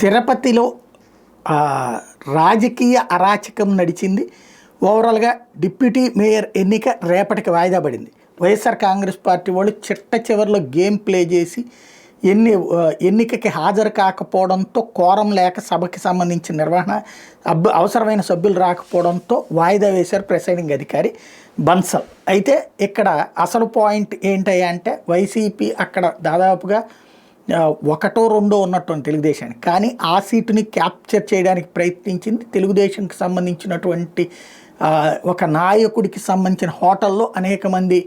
తిరుపతిలో రాజకీయ అరాచకం నడిచింది. ఓవరాల్గా డిప్యూటీ మేయర్ ఎన్నిక రేపటికి వాయిదా పడింది. వైఎస్ఆర్ కాంగ్రెస్ పార్టీ వాళ్ళు చిట్ట చివరిలో గేమ్ ప్లే చేసి ఎన్నికకి హాజరు కాకపోవడంతో కోరం లేక సభకి సంబంధించిన నిర్వహణ అవసరమైన సభ్యులు రాకపోవడంతో వాయిదా వేశారు ప్రిసైడింగ్ అధికారి బన్సల్. అయితే ఇక్కడ అసలు పాయింట్ ఏంటయ్యా అంటే వైసీపీ అక్కడ దాదాపుగా ఒకటో రెండో ఉన్నటువంటి తెలుగుదేశానికి, కానీ ఆ సీటుని క్యాప్చర్ చేయడానికి ప్రయత్నించింది. తెలుగుదేశంకి సంబంధించినటువంటి ఒక నాయకుడికి సంబంధించిన హోటల్లో అనేక మంది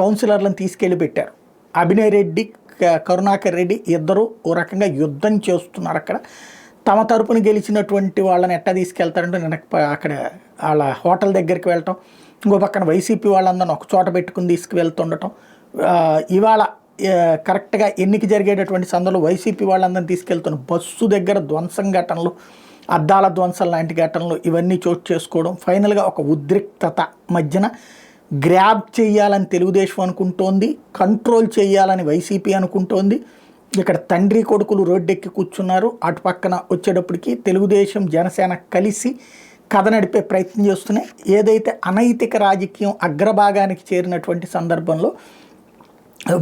కౌన్సిలర్లను తీసుకెళ్ళి పెట్టారు. అభినయ్ రెడ్డి, కరుణాకర్ రెడ్డి ఇద్దరు ఓ రకంగా యుద్ధం చేస్తున్నారు. అక్కడ తమ తరపున గెలిచినటువంటి వాళ్ళని ఎట్టా తీసుకెళ్తారంటే అక్కడ వాళ్ళ హోటల్ దగ్గరికి వెళ్ళటం, ఇంకో పక్కన వైసీపీ వాళ్ళందరినీ ఒక చోట పెట్టుకుని తీసుకువెళ్తుండటం. ఇవాళ కరెక్ట్గా ఎన్నిక జరిగేటటువంటి సందర్భంలో వైసీపీ వాళ్ళందరినీ తీసుకెళ్తున్న బస్సు దగ్గర ధ్వంసం ఘటనలు, అద్దాల ధ్వంసం లాంటి ఘటనలు ఇవన్నీ చోటు చేసుకోవడం. ఫైనల్గా ఒక ఉద్రిక్తత మధ్యన గ్రాబ్ చేయాలని తెలుగుదేశం అనుకుంటోంది, కంట్రోల్ చేయాలని వైసీపీ అనుకుంటోంది. ఇక్కడ తండ్రి కొడుకులు రోడ్డెక్కి కూర్చున్నారు. అటు పక్కన వచ్చేటప్పటికి తెలుగుదేశం జనసేన కలిసి కథ నడిపే ప్రయత్నం చేస్తున్నాయి. ఏదైతే అనైతిక రాజకీయం అగ్రభాగానికి చేరినటువంటి సందర్భంలో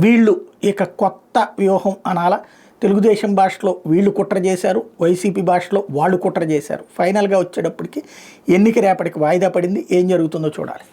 వీళ్ళు ఇక కొత్త వ్యూహం అనాల. తెలుగుదేశం భాషలో వీళ్ళు కుట్ర చేశారు, వైసీపీ భాషలో వాళ్ళు కుట్ర చేశారు. ఫైనల్గా వచ్చేటప్పటికి ఎన్నిక రేపటికి వాయిదా పడింది. ఏం జరుగుతుందో చూడాలి.